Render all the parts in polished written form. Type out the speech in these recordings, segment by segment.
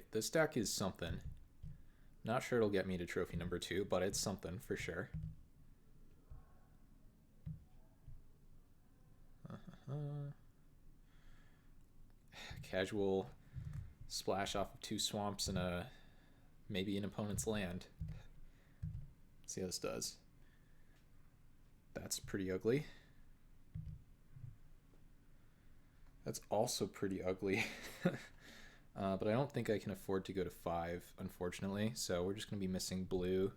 Alright, this deck is something. Not sure it'll get me to trophy number 2, but it's something for sure. Casual splash off of 2 swamps and maybe an opponent's land. Let's see how this does. That's pretty ugly. That's also pretty ugly. But I don't think I can afford to go to 5, unfortunately. So we're just going to be missing blue.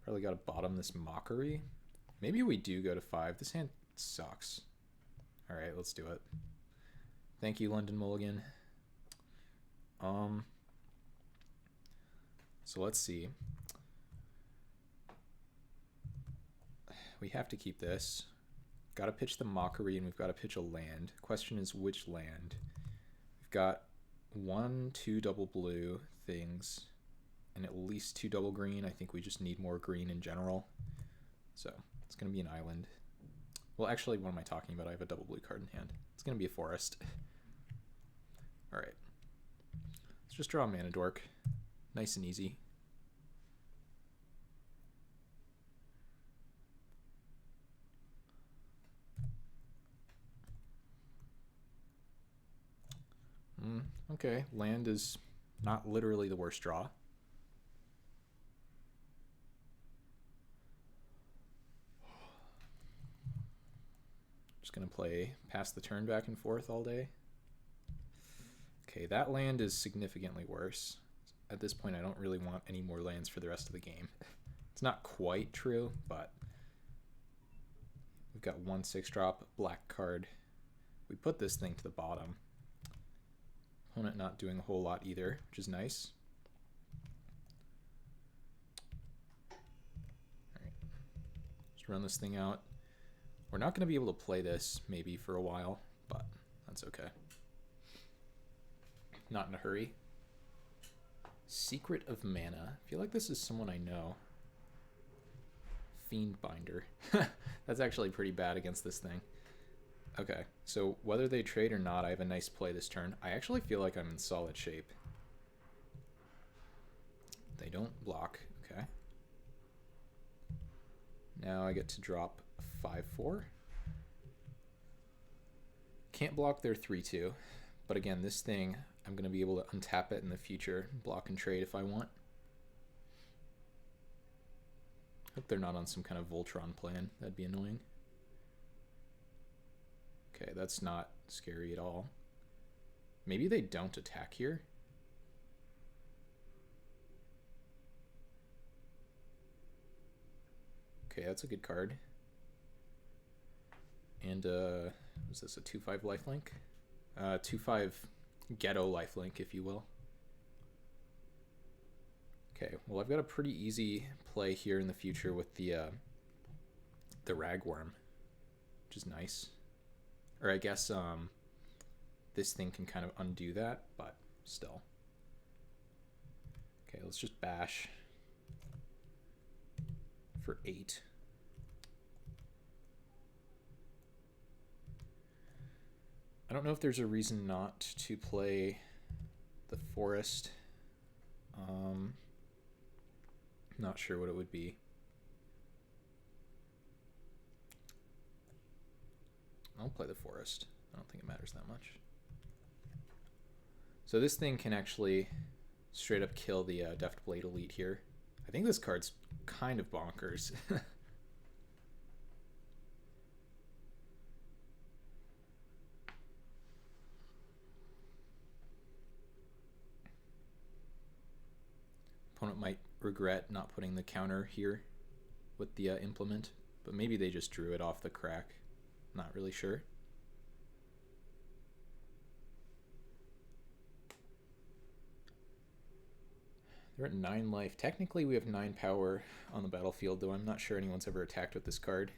Probably got to bottom this Mockery. Maybe we do go to 5. This hand sucks. Alright, let's do it. Thank you, London Mulligan. So let's see. We have to keep this. Got to pitch the Mockery, and we've got to pitch a land. Question is which land? We've got 1, 2 double blue things, and at least 2 double green. I think we just need more green in general. So it's going to be an island. Well, actually, what am I talking about? I have a double blue card in hand. It's going to be a forest. All right. Let's just draw a mana dork. Nice and easy. Okay, land is not literally the worst draw. Just gonna play pass the turn back and forth all day. Okay, that land is significantly worse. At this point, I don't really want any more lands for the rest of the game. It's not quite true, but we've got 1 6-drop, black card. We put this thing to the bottom. Opponent not doing a whole lot either, which is nice. Alright. Just run this thing out. We're not going to be able to play this maybe for a while, but that's okay. Not in a hurry. Secret of Mana. I feel like this is someone I know. Fiendbinder. That's actually pretty bad against this thing. Okay, so whether they trade or not, I have a nice play this turn. I actually feel like I'm in solid shape. They don't block. Okay. Now I get to drop 5/4. Can't block their 3/2. But again, this thing, I'm going to be able to untap it in the future, block and trade if I want. Hope they're not on some kind of Voltron plan. That'd be annoying. Okay, that's not scary at all. Maybe they don't attack here. Okay, that's a good card. And was this a 2/5 lifelink? 2/5 ghetto lifelink, if you will. Okay, well I've got a pretty easy play here in the future with the ragworm, which is nice. Or I guess this thing can kind of undo that, but still. Okay, let's just bash for 8. I don't know if there's a reason not to play the forest. Not sure what it would be. I'll play the forest. I don't think it matters that much. So this thing can actually straight up kill the Deft Blade Elite here. I think this card's kind of bonkers. Opponent might regret not putting the counter here with the implement, but maybe they just drew it off the crack. Not really sure. They're at 9 life. Technically we have 9 power on the battlefield, though I'm not sure anyone's ever attacked with this card.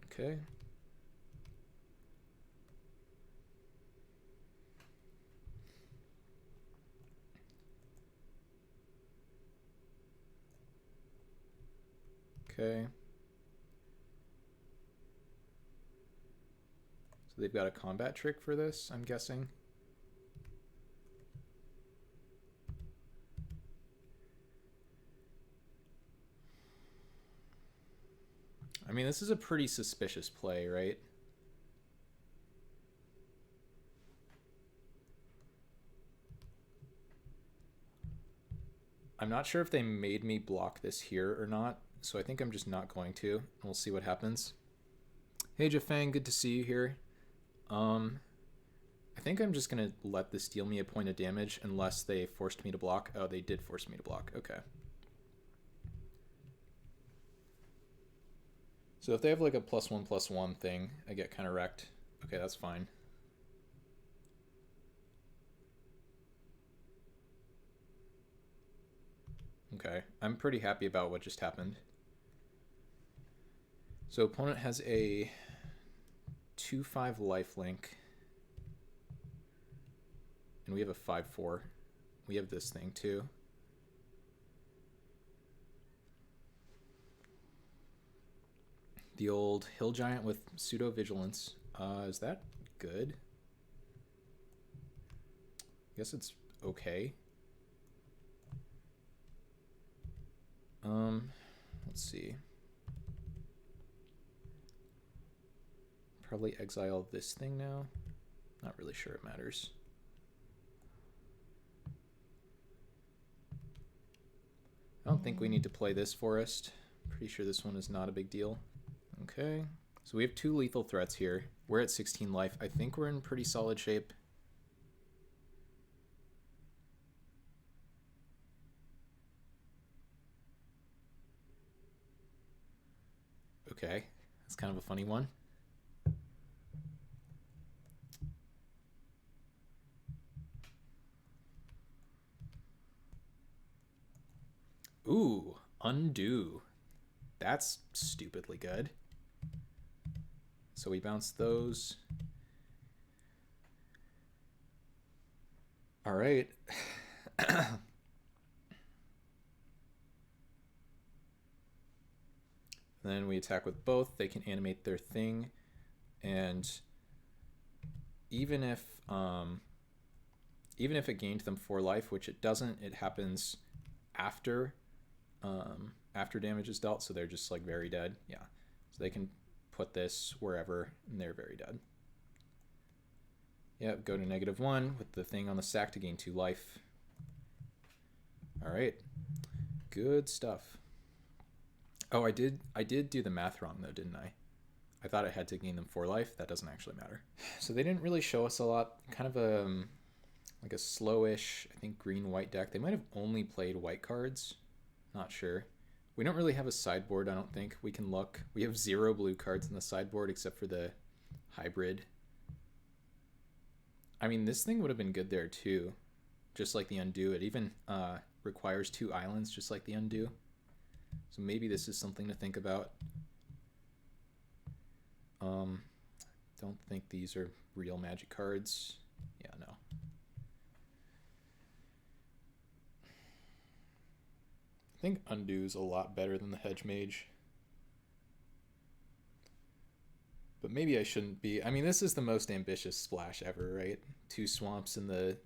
Okay. Okay. So they've got a combat trick for this, I'm guessing. I mean, this is a pretty suspicious play, right? I'm not sure if they made me block this here or not, so I think I'm just not going to. We'll see what happens. Hey, Jafang, good to see you here. I think I'm just going to let this deal me a point of damage unless they forced me to block. Oh, they did force me to block. Okay. So if they have like a +1/+1 thing, I get kind of wrecked. Okay, that's fine. Okay, I'm pretty happy about what just happened. So opponent has a 2/5 lifelink. And we have a 5/4. We have this thing too. The old Hill Giant with pseudo vigilance. Is that good? I guess it's okay. Let's see. Probably exile this thing now. Not really sure it matters. I don't think we need to play this forest. Pretty sure this one is not a big deal. Okay, so we have 2 lethal threats here. We're at 16 life. I think we're in pretty solid shape. Okay, that's kind of a funny one. Ooh, undo. That's stupidly good. So we bounce those. All right. Then we attack with both. They can animate their thing, and even if it gained them 4 life, which it doesn't, it happens after damage is dealt, so they're just like very dead. Yeah, so they can put this wherever, and they're very dead. Yep, go to -1 with the thing on the stack to gain 2 life. All right, good stuff. Oh, I did do the math wrong though, didn't I? I thought I had to gain them 4 life. That doesn't actually matter. So they didn't really show us a lot. Kind of like a slowish, I think, green-white deck. They might have only played white cards. Not sure. We don't really have a sideboard, I don't think. We can look. We have 0 blue cards in the sideboard except for the hybrid. I mean, this thing would have been good there too. Just like the undo. It even requires 2 islands, just like the undo. So maybe this is something to think about. Don't think these are real Magic cards. Yeah, no. I think undo's a lot better than the Hedge Mage. But maybe I shouldn't be. I mean, this is the most ambitious splash ever, right? 2 swamps in the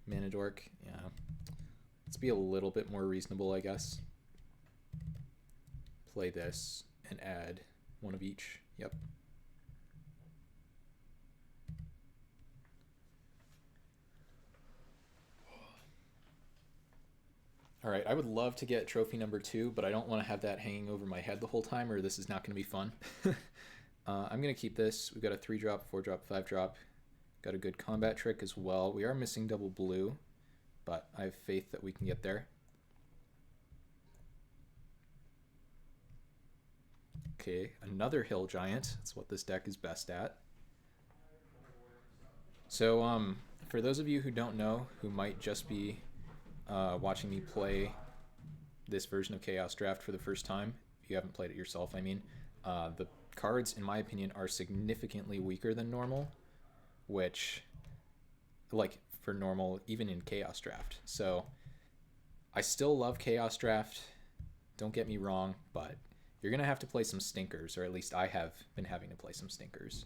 Mana Dork. Yeah. Let's be a little bit more reasonable, I guess. Play this and add 1 of each. Yep. All right, I would love to get trophy number 2, but I don't want to have that hanging over my head the whole time, or this is not going to be fun. I'm going to keep this. We've got a 3-drop, 4-drop, 5-drop. Got a good combat trick as well. We are missing double blue, but I have faith that we can get there. Okay, another Hill Giant. That's what this deck is best at. So, for those of you who don't know, who might just be watching me play this version of Chaos Draft for the first time, if you haven't played it yourself, I mean, the cards, in my opinion, are significantly weaker than normal, which, like, for normal, even in Chaos Draft. So, I still love Chaos Draft, don't get me wrong, but you're going to have to play some stinkers, or at least I have been having to play some stinkers.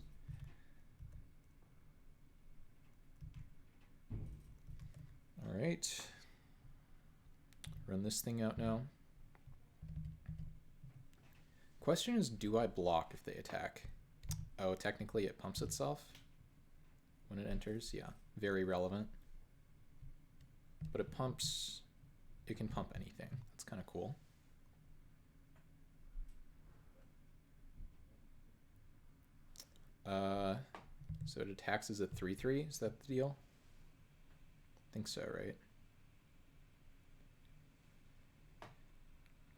All right. Run this thing out now. Question is, do I block if they attack? Oh, technically it pumps itself when it enters. Yeah, very relevant. But it pumps, it can pump anything. That's kind of cool. So it attacks as a 3/3. Is that the deal? I think so, right?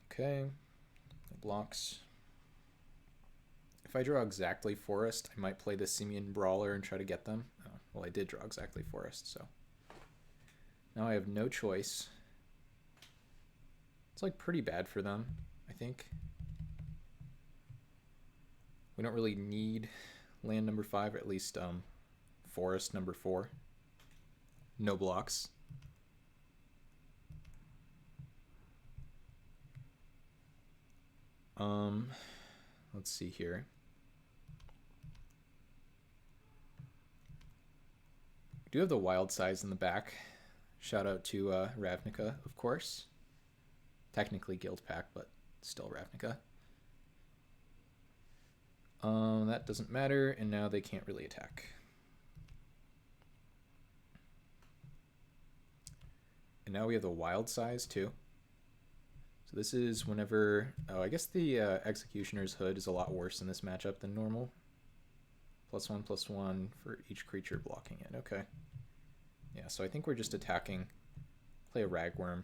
Okay. It blocks. If I draw exactly Forest, I might play the Simian Brawler and try to get them. Oh, well, I did draw exactly Forest, so. Now I have no choice. It's like pretty bad for them, I think. We don't really need land number 5, or at least Forest number 4. No blocks. Let's see here. We do have the wild size in the back. Shout out to Ravnica, of course. Technically Guild Pack, but still Ravnica. That doesn't matter, and now they can't really attack. And now we have the wild size too. So this is whenever, oh, I guess the Executioner's Hood is a lot worse in this matchup than normal. +1/+1 for each creature blocking it. Okay. Yeah, so I think we're just attacking. Play a Ragworm.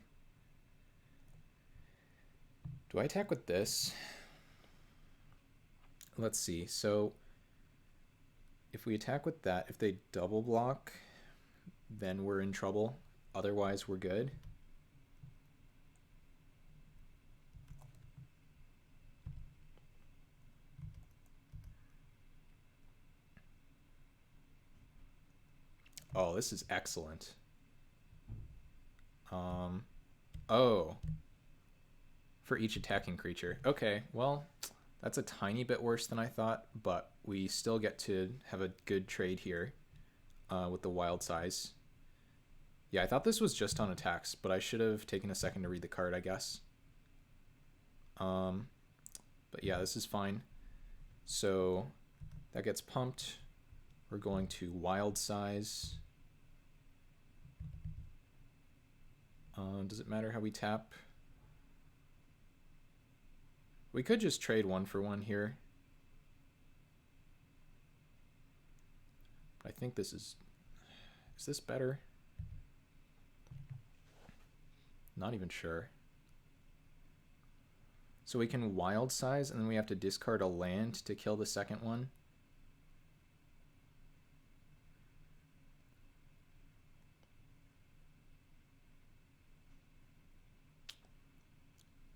Do I attack with this? Let's see. So if we attack with that, if they double block, then we're in trouble. Otherwise, we're good. Oh, this is excellent. Oh. For each attacking creature. Okay, well, that's a tiny bit worse than I thought, but we still get to have a good trade here with the wild size. Yeah, I thought this was just on attacks, but I should have taken a second to read the card, I guess. But yeah, this is fine. So that gets pumped. We're going to wild size. Does it matter how we tap? We could just trade 1-for-1 here. But I think this is this better? Not even sure. So we can wild size, and then we have to discard a land to kill the second one.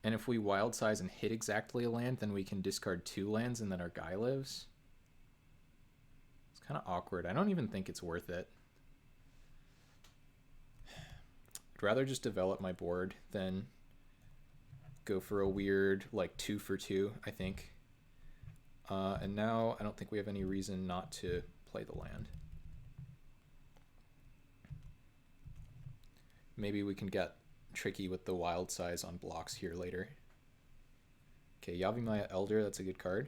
And if we wild size and hit exactly a land, then we can discard 2 lands and then our guy lives. It's kind of awkward. I don't even think it's worth it. I'd rather just develop my board than go for a weird like 2-for-2, I think. And now I don't think we have any reason not to play the land. Maybe we can get tricky with the wild size on blocks here later. Okay, Yavimaya Elder, that's a good card.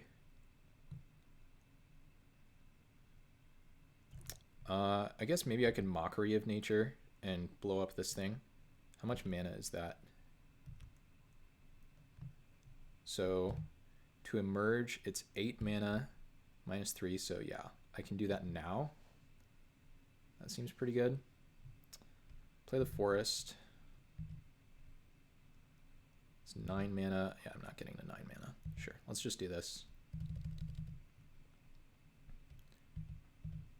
I guess maybe I could Mockery of Nature and blow up this thing. How much mana is that? So to emerge, it's 8 mana, -3, so yeah, I can do that now. That seems pretty good. Play the Forest. It's 9 mana. Yeah, I'm not getting the 9 mana. Sure, let's just do this.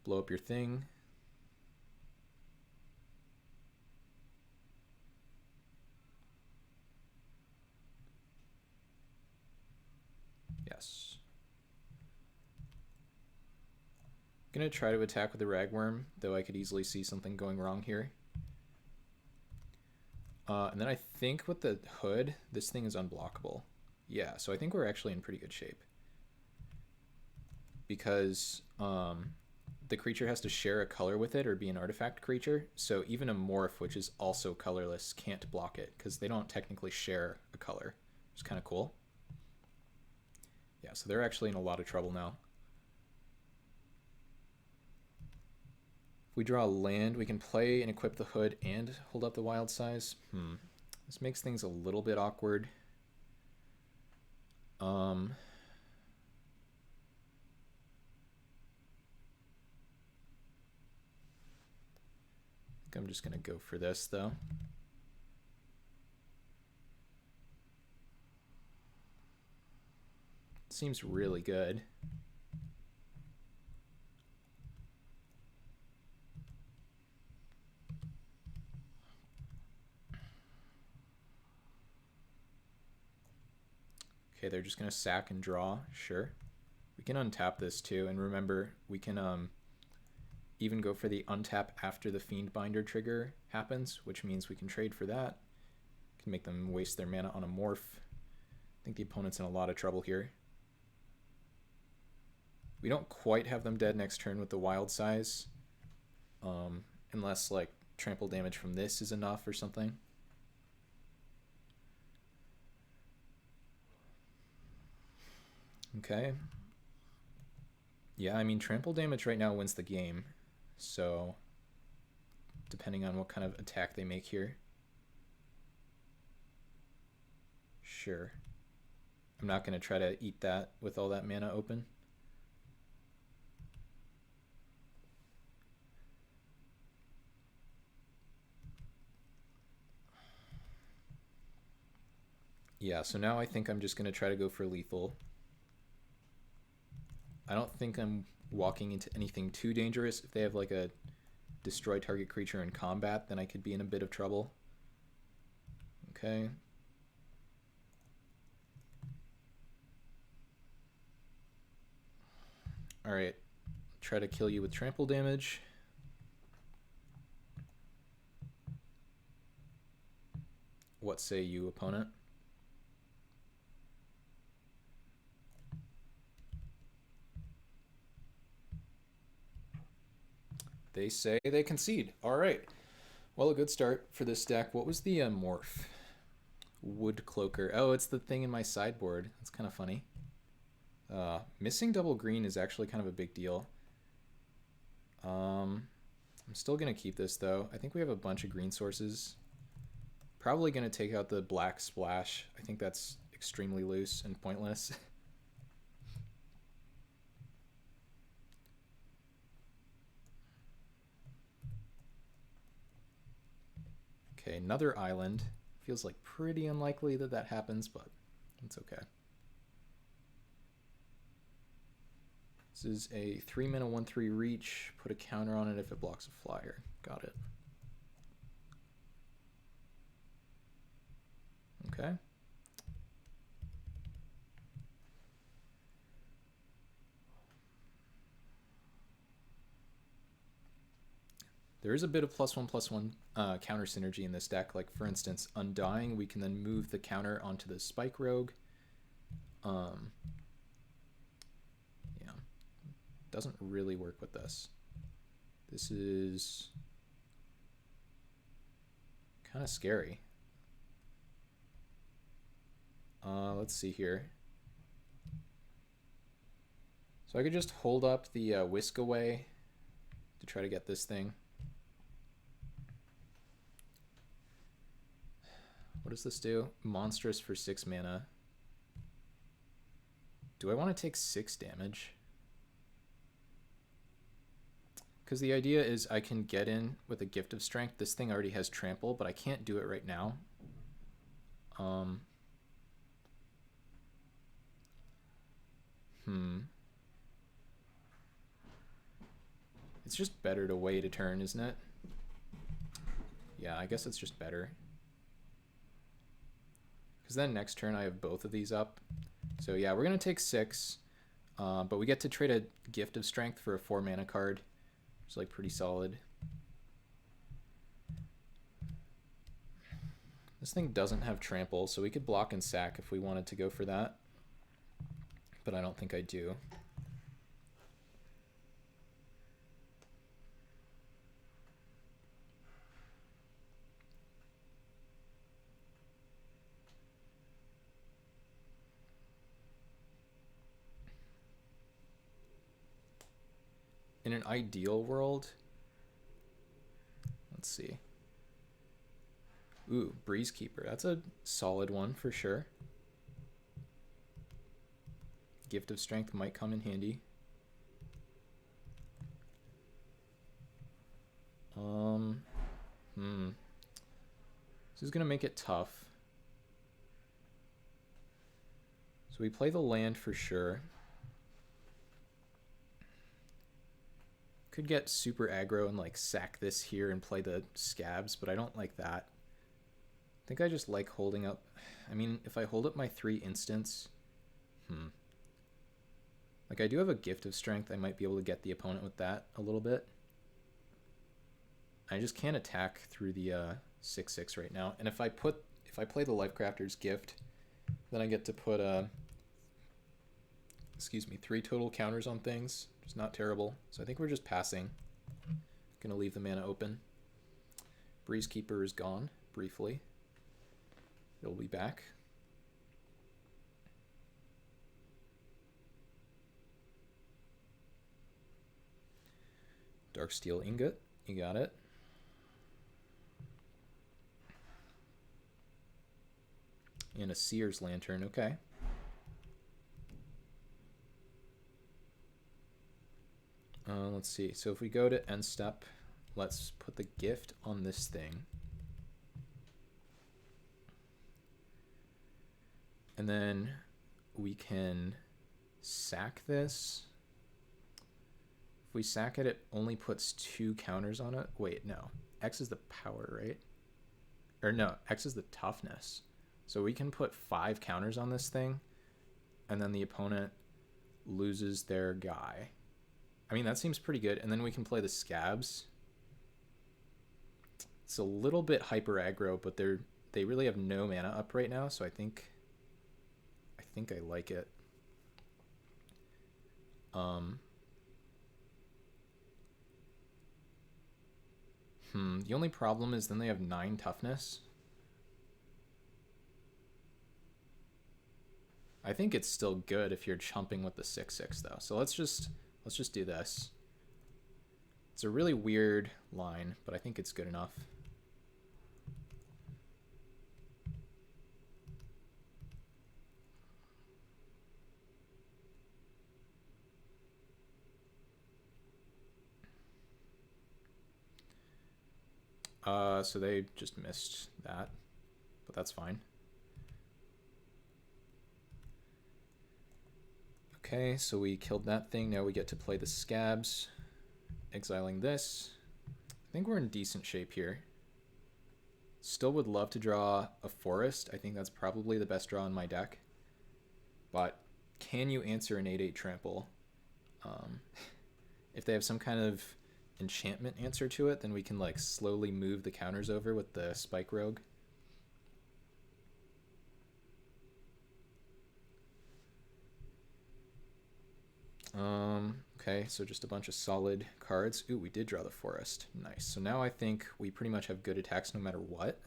Blow up your thing. Yes. I'm gonna try to attack with the Ragworm, though I could easily see something going wrong here. And then I think with the Hood, this thing is unblockable. Yeah, so I think we're actually in pretty good shape. Because the creature has to share a color with it or be an artifact creature. So even a morph, which is also colorless, can't block it because they don't technically share a color. It's kind of cool. Yeah, so they're actually in a lot of trouble now. If we draw a land, we can play and equip the hood and hold up the wild size. This makes things a little bit awkward. I think I'm just gonna go for this though. Seems really good. Okay, they're just gonna sack and draw. Sure. We can untap this too, and remember, we can even go for the untap after the Fiend Binder trigger happens, which means we can trade for that. Can make them waste their mana on a morph. I think the opponent's in a lot of trouble here. We don't quite have them dead next turn with the wild size, unless like trample damage from this is enough or something. Okay. Yeah, I mean, trample damage right now wins the game, so depending on what kind of attack they make here. Sure. I'm not going to try to eat that with all that mana open. Yeah, so now I think I'm just going to try to go for lethal. I don't think I'm walking into anything too dangerous. If they have like a destroy target creature in combat, then I could be in a bit of trouble. Okay. Alright. Try to kill you with trample damage. What say you, opponent? They say they concede. All right. Well, a good start for this deck. What was the morph? Wood Cloaker. Oh, it's the thing in my sideboard. That's kind of funny. Missing double green is actually kind of a big deal. I'm still going to keep this, though. I think we have a bunch of green sources. Probably going to take out the black splash. I think that's extremely loose and pointless. Okay, another island. Feels like pretty unlikely that that happens, but it's okay. This is a 3-mana 1/3 reach. Put a counter on it if it blocks a flyer. Got it. Okay. There is a bit of +1/+1 counter synergy in this deck. Like, for instance, Undying, we can then move the counter onto the Spike Rogue. Yeah. Doesn't really work with this. This is kind of scary. Let's see here. So I could just hold up the Whisk Away to try to get this thing. What does this do? Monstrous for 6 mana. Do I want to take 6 damage? Because the idea is I can get in with a Gift of Strength. This thing already has Trample, but I can't do it right now. It's just better to wait a turn, isn't it? Yeah, I guess it's just better. Because then next turn I have both of these up. So yeah, we're going to take 6. But we get to trade a Gift of Strength for a 4-mana card. It's like pretty solid. This thing doesn't have Trample, so we could block and sack if we wanted to go for that. But I don't think I do. in an ideal world, let's see. Ooh, Breeze Keeper. That's a solid one for sure. Gift of Strength might come in handy. This is going to make it tough. So we play the land for sure. Could get super aggro and like sack this here and play the scabs, but I don't like that. I think I just like holding up. I mean, if I hold up my 3 instants, like I do have a Gift of Strength. I might be able to get the opponent with that a little bit. I just can't attack through the 6/6 right now. And if I play the Lifecrafter's Gift, then I get to put 3 total counters on things, which is not terrible. So I think we're just passing. Gonna leave the mana open. Breeze Keeper is gone briefly. It'll be back. Darksteel Ingot, you got it. And a Seer's Lantern, okay. Let's see. So if we go to end step, let's put the gift on this thing. And then we can sack this. If we sack it, it only puts 2 counters on it. Wait, no. X is the power, right? Or no, X is the toughness. So we can put 5 counters on this thing, and then the opponent loses their guy. I mean, that seems pretty good. And then we can play the scabs. It's a little bit hyper aggro, but they really have no mana up right now, so I think I like it. The only problem is then they have 9 toughness. I think it's still good if you're chumping with the 6/6 though. So let's just do this. It's a really weird line, but I think it's good enough. So they just missed that, but that's fine. Okay, so we killed that thing. Now we get to play the scabs, exiling this. I think we're in decent shape here. Still would love to draw a forest. I think that's probably the best draw in my deck. But can you answer an 8/8 trample? If they have some kind of enchantment answer to it, then we can like slowly move the counters over with the Spike Rogue. Okay, so just a bunch of solid cards. Ooh, we did draw the forest. Nice. So now I think we pretty much have good attacks no matter what.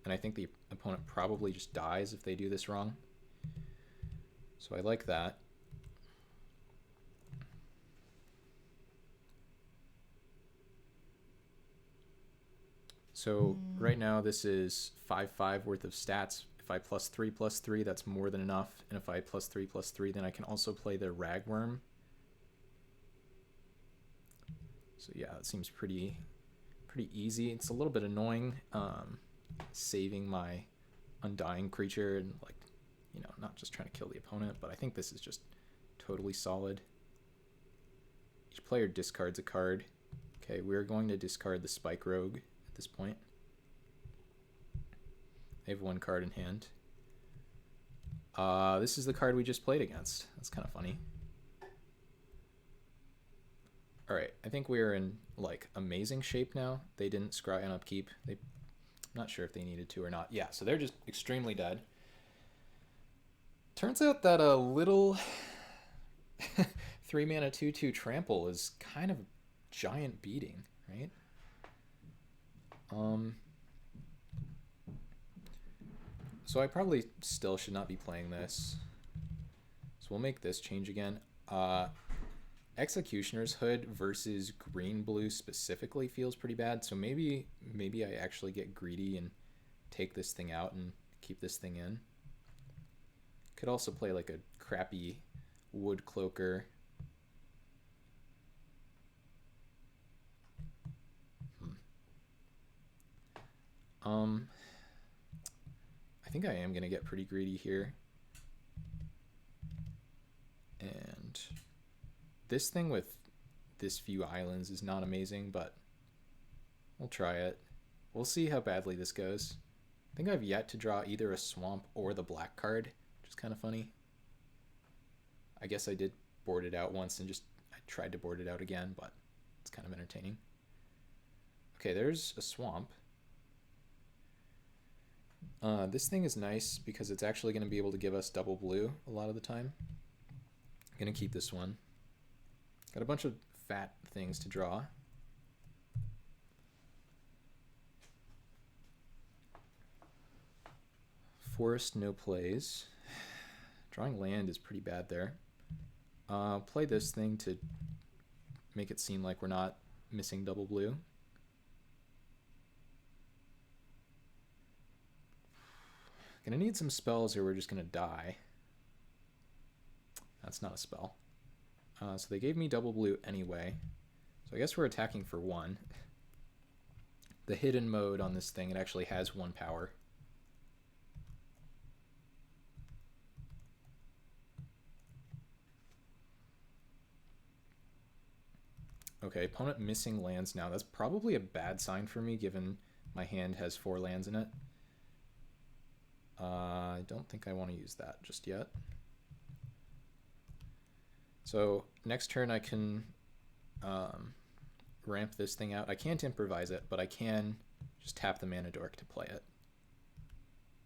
And I think the opponent probably just dies if they do this wrong. So I like that. So right now this is 5/5 worth of stats. If I +3/+3, that's more than enough. And if I +3/+3, then I can also play the Ragworm. So yeah, it seems pretty easy. It's a little bit annoying saving my undying creature and like, you know, not just trying to kill the opponent, but I think this is just totally solid. Each player discards a card. Okay, we're going to discard the Spike Rogue at this point. They have 1 card in hand. This is the card we just played against. That's kind of funny. All right, I think we're in like amazing shape now. They didn't scry on upkeep. I'm not sure if they needed to or not. Yeah, so they're just extremely dead. Turns out that a little 3 mana 2/2 trample is kind of a giant beating, right? So I probably still should not be playing this. So we'll make this change again. Executioner's Hood versus green blue specifically feels pretty bad. So maybe I actually get greedy and take this thing out and keep this thing in. Could also play like a crappy wood cloaker. I think I am gonna get pretty greedy here. And this thing with this few islands is not amazing, but we'll try it. We'll see how badly this goes. I think I've yet to draw either a swamp or the black card, which is kind of funny. I guess I did board it out once and I tried to board it out again, but it's kind of entertaining. Okay, there's a swamp. This thing is nice because it's actually going to be able to give us double blue a lot of the time. I'm going to keep this one. Got a bunch of fat things to draw. Forest, no plays. Drawing land is pretty bad there. Play this thing to make it seem like we're not missing double blue. Gonna need some spells or we're just gonna die. That's not a spell. So they gave me double blue anyway. So I guess we're attacking for 1. The hidden mode on this thing, it actually has 1 power. Okay, opponent missing lands now. That's probably a bad sign for me given my hand has 4 lands in it. I don't think I want to use that just yet. So next turn I can ramp this thing out. I can't improvise it, but I can just tap the mana dork to play it.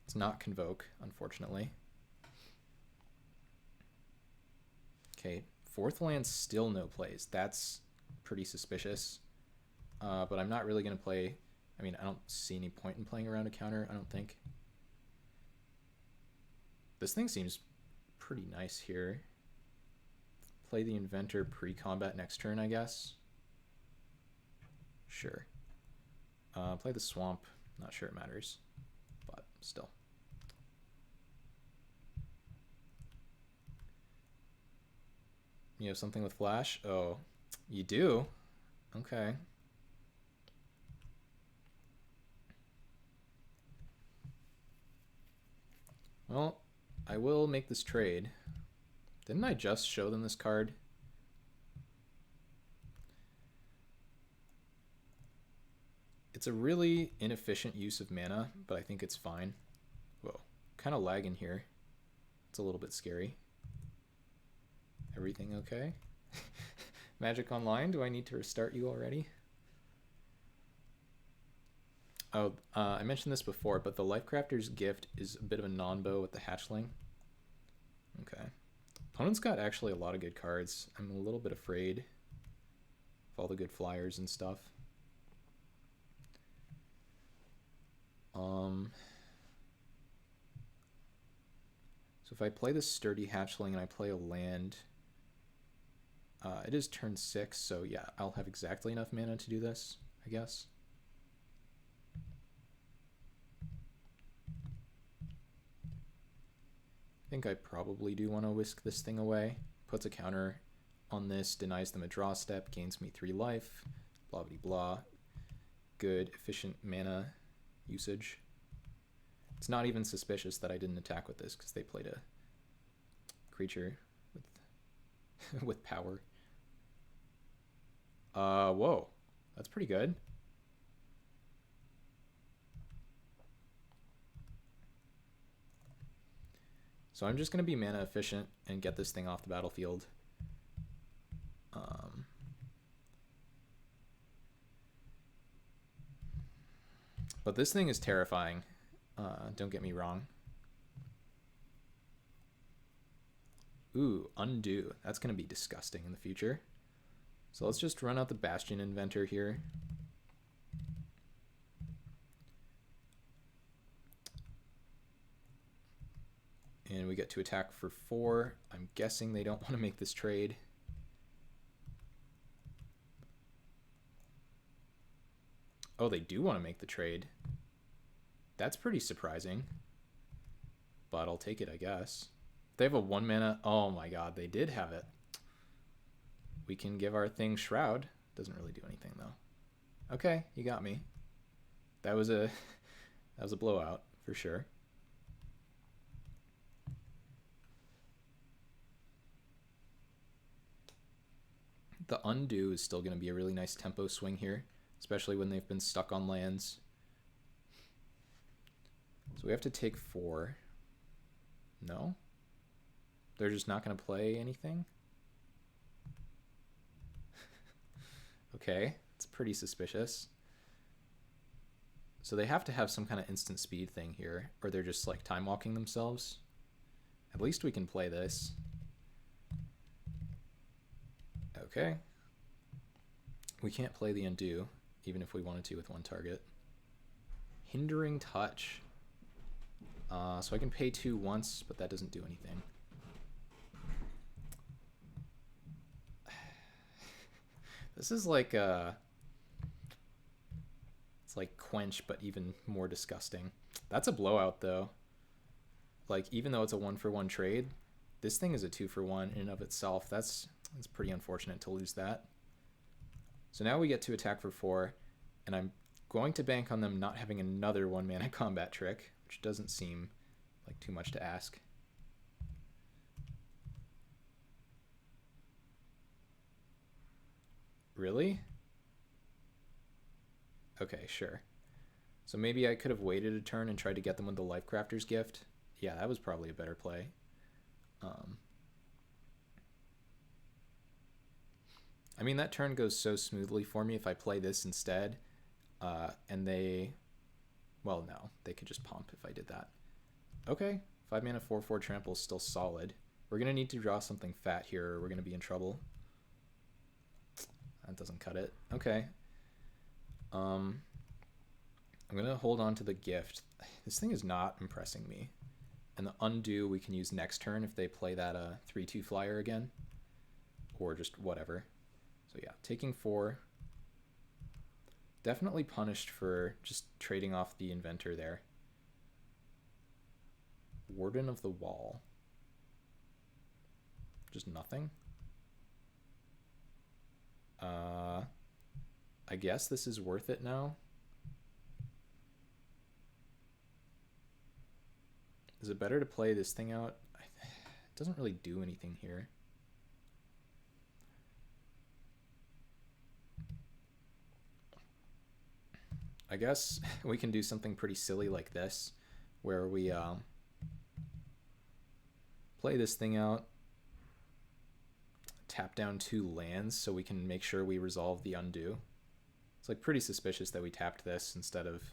It's not Convoke, unfortunately. Okay, 4th land still no plays. That's pretty suspicious. But I'm not really going to play... I mean, I don't see any point in playing around a counter, I don't think. This thing seems pretty nice here. Play the Inventor pre-combat next turn, I guess. Sure. Play the Swamp. Not sure it matters, but still. You have something with Flash? Oh, you do? Okay. Well, I will make this trade. Didn't I just show them this card? It's a really inefficient use of mana, but I think it's fine. Whoa, kind of lagging here. It's a little bit scary. Everything okay? Magic Online, do I need to restart you already? Oh, I mentioned this before, but the Lifecrafter's Gift is a bit of a non-bow with the Hatchling. Okay. Opponent's got actually a lot of good cards. I'm a little bit afraid of all the good flyers and stuff. So if I play this Sturdy Hatchling and I play a land, it is turn 6, so yeah, I'll have exactly enough mana to do this, I guess. I think I probably do want to whisk this thing away. Puts a counter on this, denies them a draw step, gains me 3 life, blah blah blah. Good, efficient mana usage. It's not even suspicious that I didn't attack with this because they played a creature with with power. Whoa, that's pretty good. So I'm just going to be mana efficient and get this thing off the battlefield. But this thing is terrifying. Don't get me wrong. Ooh, undo. That's going to be disgusting in the future. So let's just run out the Bastion Inventor here. And we get to attack for 4. I'm guessing they don't want to make this trade. Oh, they do want to make the trade. That's pretty surprising. But I'll take it, I guess. They have a 1 mana. Oh my god, they did have it. We can give our thing Shroud. Doesn't really do anything though. Okay, you got me. That was a blowout for sure. The Undo is still going to be a really nice tempo swing here, especially when they've been stuck on lands. So we have to take 4. No? They're just not going to play anything? Okay, it's pretty suspicious. So they have to have some kind of instant speed thing here, or they're just like time walking themselves. At least we can play this. Okay. We can't play the Undo, even if we wanted to with 1 target. Hindering Touch. So I can pay 2 once, but that doesn't do anything. This is like it's like Quench, but even more disgusting. That's a blowout though. Like, even though it's a 1-for-1 trade, this thing is a 2-for-1 in and of itself. That's pretty unfortunate to lose that. So now we get to attack for 4, and I'm going to bank on them not having another 1-mana combat trick, which doesn't seem like too much to ask. Really? Okay, sure. So maybe I could have waited a turn and tried to get them with the Lifecrafter's Gift. Yeah, that was probably a better play. I mean, that turn goes so smoothly for me if I play this instead. And they... Well, no. They could just pump if I did that. Okay. 5 mana 4/4 trample is still solid. We're going to need to draw something fat here or we're going to be in trouble. That doesn't cut it. Okay. I'm going to hold on to the gift. This thing is not impressing me. And the Undo we can use next turn if they play that 3/2 flyer again. Or just whatever. So yeah, taking 4. Definitely punished for just trading off the Inventor there. Warden of the Wall. Just nothing. I guess this is worth it now. Is it better to play this thing out? It doesn't really do anything here. I guess we can do something pretty silly like this, where we play this thing out, tap down 2 lands so we can make sure we resolve the Undo. It's like pretty suspicious that we tapped this instead of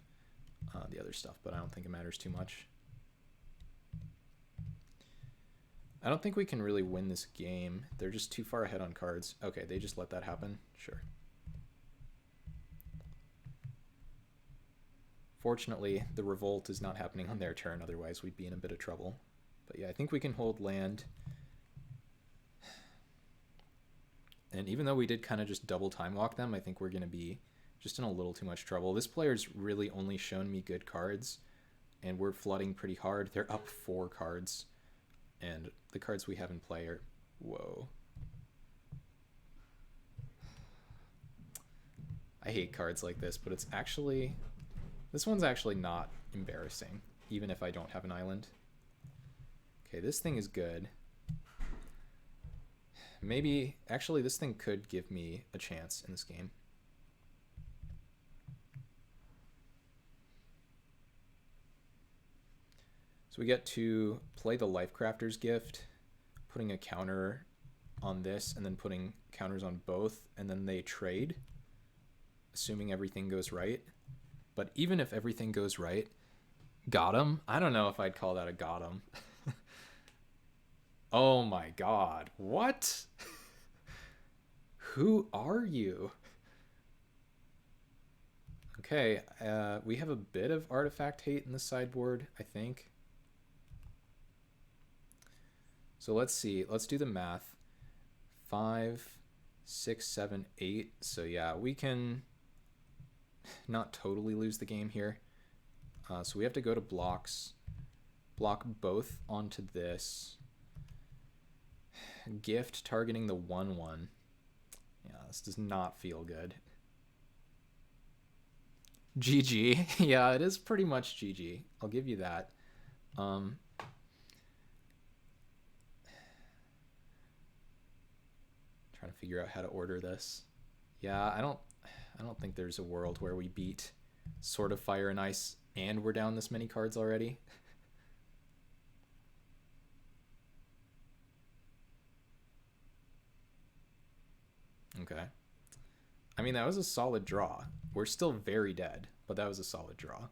the other stuff, but I don't think it matters too much. I don't think we can really win this game. They're just too far ahead on cards. Okay, they just let that happen. Sure. Fortunately, the revolt is not happening on their turn, otherwise we'd be in a bit of trouble. But yeah, I think we can hold land. And even though we did kind of just double time walk them, I think we're going to be just in a little too much trouble. This player's really only shown me good cards, and we're flooding pretty hard. They're up 4 cards, and the cards we have in play are... Whoa. I hate cards like this, but it's actually... This one's actually not embarrassing, even if I don't have an island. Okay, this thing is good. Maybe... Actually, this thing could give me a chance in this game. So we get to play the Lifecrafter's Gift, putting a counter on this, and then putting counters on both, and then they trade, assuming everything goes right. But even if everything goes right, got him? I don't know if I'd call that a got him. Oh my god. What? Who are you? Okay, we have a bit of artifact hate in the sideboard, I think. So let's see. Let's do the math. 5, 6, 7, 8. So yeah, we can not totally lose the game here. So we have to go to blocks, block both onto this. Gift targeting the 1/1. Yeah, this does not feel good. GG. Yeah, it is pretty much GG. I'll give you that. Trying to figure out how to order this. Yeah, I don't think there's a world where we beat Sword of Fire and Ice and we're down this many cards already. Okay. I mean, that was a solid draw. We're still very dead, but that was a solid draw.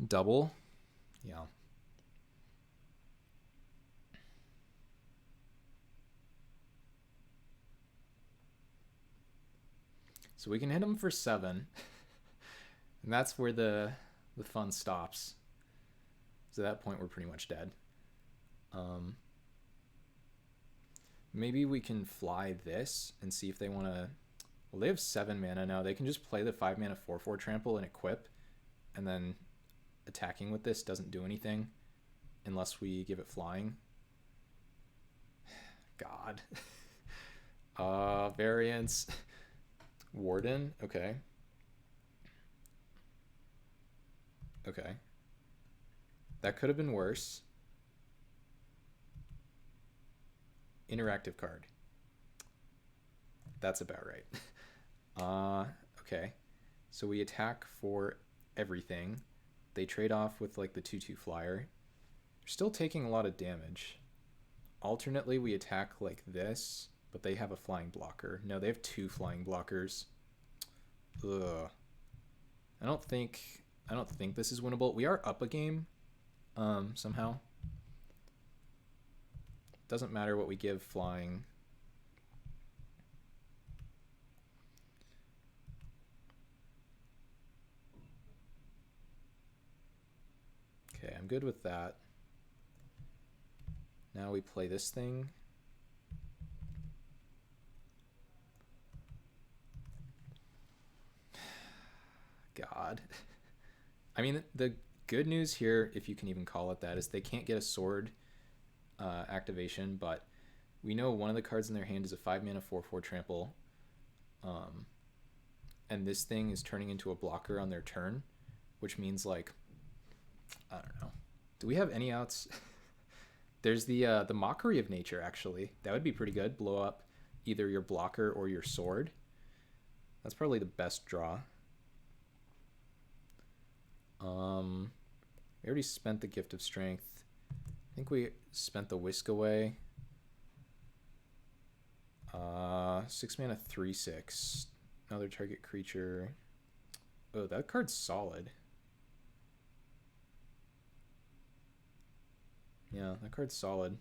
Double? Yeah. So we can hit him for 7. And that's where the fun stops. So at that point, we're pretty much dead. Maybe we can fly this and see if they want to... Well, they have 7 mana now. They can just play the 5 mana 4/4 trample and equip. And then attacking with this doesn't do anything unless we give it flying. God. Variance. Warden. Okay. Okay. That could have been worse. Interactive card. That's about right. Okay. So we attack for everything. They trade off with like the 2/2 flyer. They're still taking a lot of damage. Alternately, we attack like this, but they have a flying blocker. No, they have 2 flying blockers. Ugh. I don't think this is winnable. We are up a game, somehow. Doesn't matter what we give flying. Okay, I'm good with that. Now we play this thing. God. I mean, the good news here, if you can even call it that, is they can't get a sword activation, but we know one of the cards in their hand is a 5 mana 4/4 trample. And this thing is turning into a blocker on their turn, which means, like, I don't know. Do we have any outs? There's the Mockery of Nature, actually. That would be pretty good. Blow up either your blocker or your sword. That's probably the best draw. We already spent the Gift of Strength. I think we spent the Whisk Away. 6 mana 3/6. Another target creature. Oh, that card's solid. Yeah, that card's solid.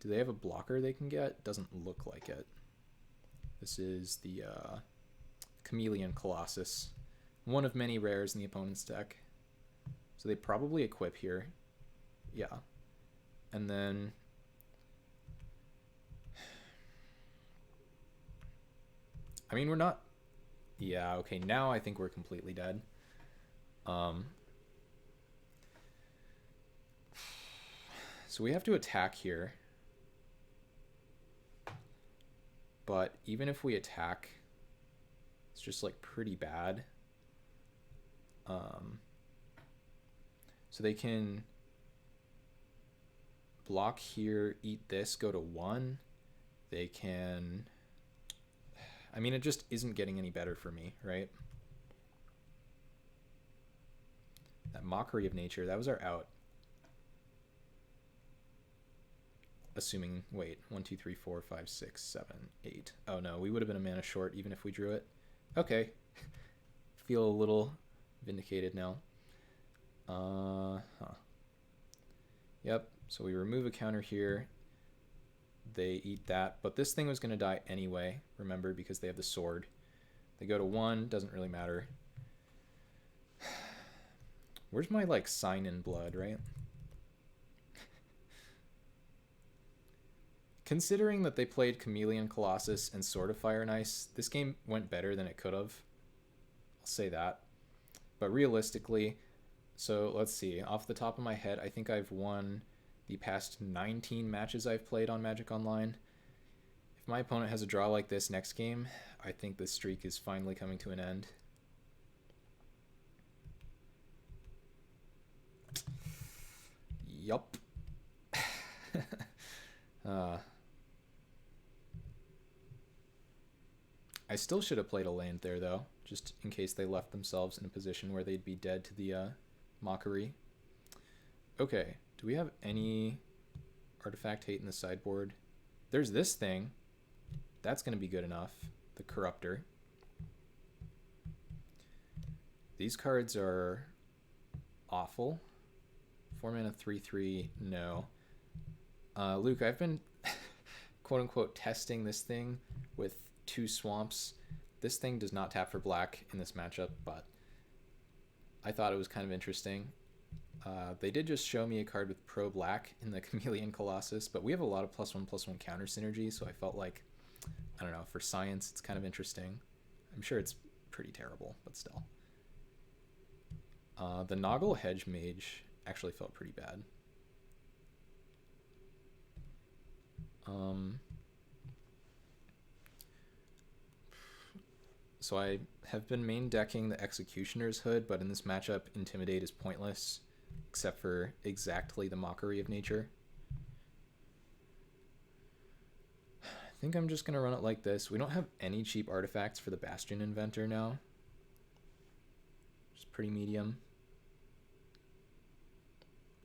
Do they have a blocker they can get? Doesn't look like it. This is the Chameleon Colossus. One of many rares in the opponent's deck. So they probably equip here. Yeah. And then... I mean, we're not... Yeah, okay, now I think we're completely dead. So we have to attack here. But even if we attack, it's just like pretty bad. So they can block here, eat this, go to 1. They can... I mean, it just isn't getting any better for me, right? That Mockery of Nature, that was our out. Assuming, wait, 1, 2, 3, 4, 5, 6, 7, 8. Oh no, we would have been a mana short even if we drew it. Okay. Feel a little vindicated now. Yep, so we remove a counter here. They eat that, but this thing was going to die anyway, remember, because they have the sword. They go to 1, doesn't really matter. Where's my, like, sign in blood, right? Considering that they played Chameleon Colossus and Sword of Fire and Ice, this game went better than it could have. I'll say that. But realistically, so let's see. Off the top of my head, I think I've won the past 19 matches I've played on Magic Online. If my opponent has a draw like this next game, I think this streak is finally coming to an end. Yup. I still should have played a land there, though, just in case they left themselves in a position where they'd be dead to the mockery. Okay, do we have any artifact hate in the sideboard? There's this thing. That's going to be good enough. The Corruptor. These cards are awful. 4 mana, 3/3, no. Luke, I've been quote-unquote testing this thing with 2 swamps. This thing does not tap for black in this matchup, but I thought it was kind of interesting. They did just show me a card with pro-black in the Chameleon Colossus, but we have a lot of +1/+1 counter synergy, so I felt like, I don't know, for science, it's kind of interesting. I'm sure it's pretty terrible, but still. The Noggle Hedge Mage actually felt pretty bad. So I have been main decking the Executioner's Hood, but in this matchup, Intimidate is pointless, except for exactly the Mockery of Nature. I think I'm just going to run it like this. We don't have any cheap artifacts for the Bastion Inventor now. Just pretty medium.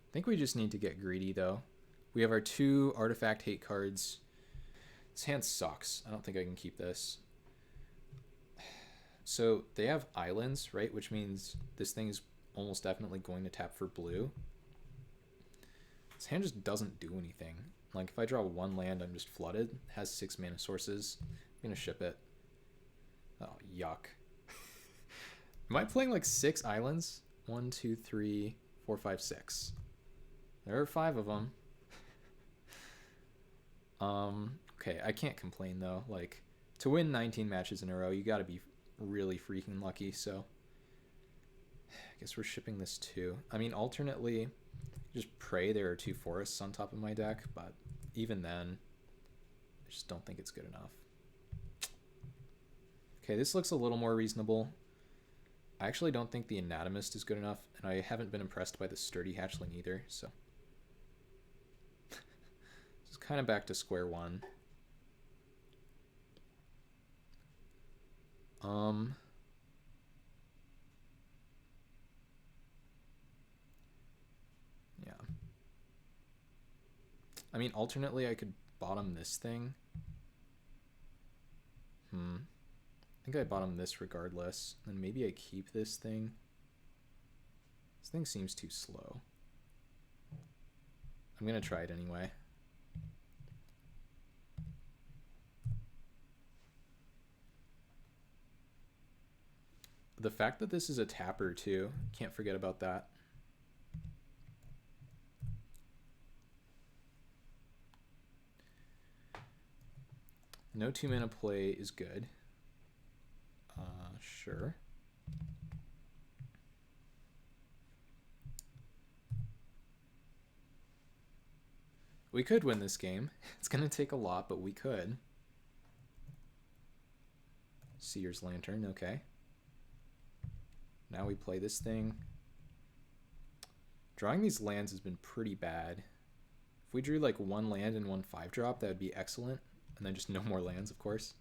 I think we just need to get greedy, though. We have our 2 artifact hate cards. This hand sucks. I don't think I can keep this. So they have islands, right? Which means this thing is almost definitely going to tap for blue. This hand just doesn't do anything. Like, if I draw 1 land, I'm just flooded. It has 6 mana sources. I'm going to ship it. Oh, yuck. Am I playing like 6 islands? 1, 2, 3, 4, 5, 6. There are 5 of them. Okay, I can't complain though. Like, to win 19 matches in a row, you gotta be really freaking lucky, so I guess we're shipping this too. I mean, alternately, just pray there are 2 forests on top of my deck, but even then, I just don't think it's good enough. Okay, this looks a little more reasonable. I actually don't think the Anatomist is good enough, and I haven't been impressed by the Sturdy Hatchling either, so it's kind of back to square one. Yeah. I mean, alternately, I could bottom this thing. I think I bottom this regardless. And maybe I keep this thing. This thing seems too slow. I'm going to try it anyway. The fact that this is a tapper too, can't forget about that. No 2 mana play is good. Sure. We could win this game. It's going to take a lot, but we could. Seer's Lantern, okay. Now we play this thing. Drawing these lands has been pretty bad. If we drew like 1 land and 1 5-drop, that would be excellent. And then just no more lands, of course.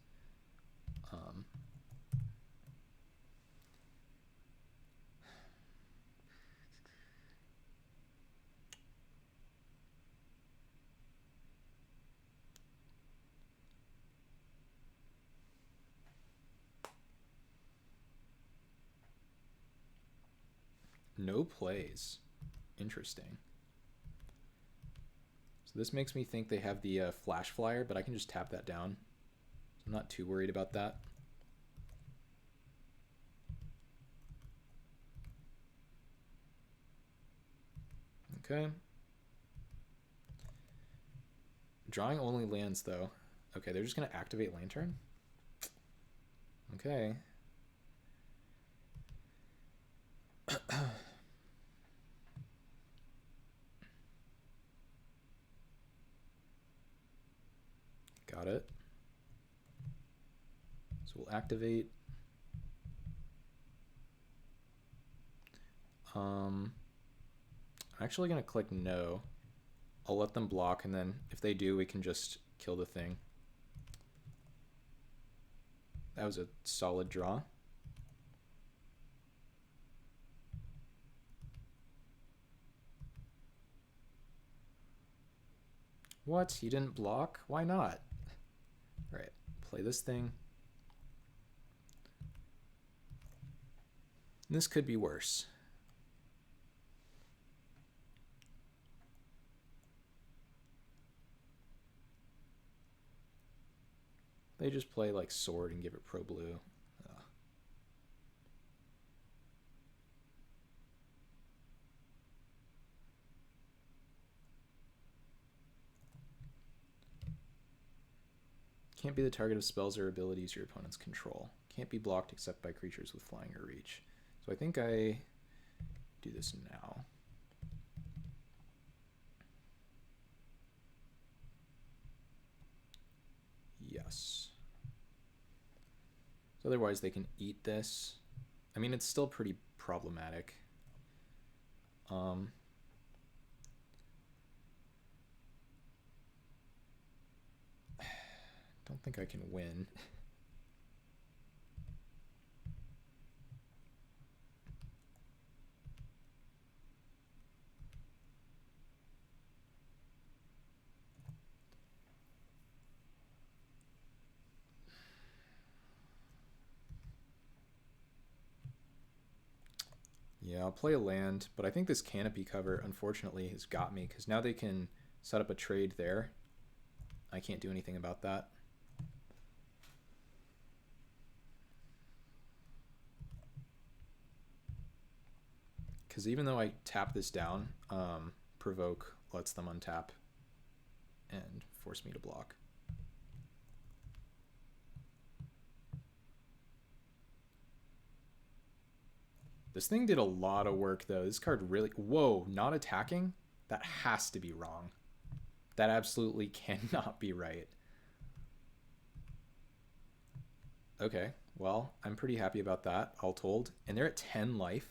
No plays. Interesting. So this makes me think they have the Flash Flyer, but I can just tap that down. So I'm not too worried about that. Okay. Drawing only lands, though. Okay, they're just going to activate Lantern? Okay. Got it. So we'll activate. I'm actually going to click no. I'll let them block, and then if they do, we can just kill the thing. That was a solid draw. What? You didn't block? Why not? All right, play this thing. This could be worse. They just play like sword and give it pro blue. Can't be the target of spells or abilities your opponents control. Can't be blocked except by creatures with flying or reach. So I think I do this now. Yes. So otherwise they can eat this. I mean, it's still pretty problematic. Don't think I can win. Yeah, I'll play a land, but I think this canopy cover, unfortunately, has got me, because now they can set up a trade there. I can't do anything about that. Because even though I tap this down, provoke lets them untap and force me to block. This thing did a lot of work, though. This card really... Whoa, not attacking? That has to be wrong. That absolutely cannot be right. Okay, well, I'm pretty happy about that, all told. And they're at 10 life.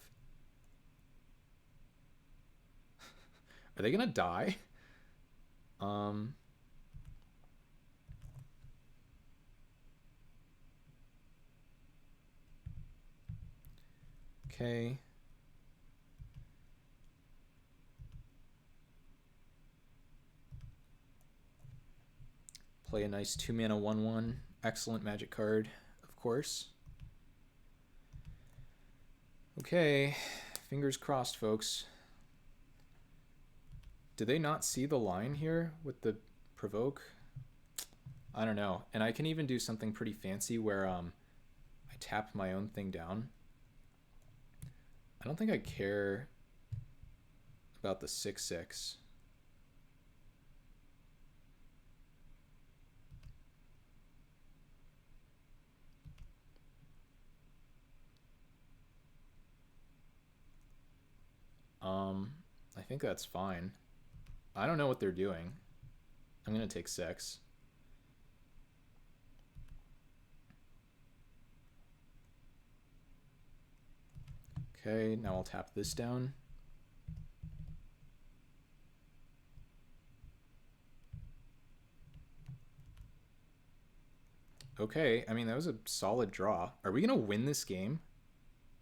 Are they gonna die? Okay. Play a nice 2-mana 1/1. Excellent magic card, of course. Okay, fingers crossed, folks. Do they not see the line here with the provoke? I don't know. And I can even do something pretty fancy where I tap my own thing down. I don't think I care about the 6/6. I think that's fine. I don't know what they're doing. I'm gonna take 6. Okay, now I'll tap this down. Okay, I mean, that was a solid draw. Are we gonna win this game?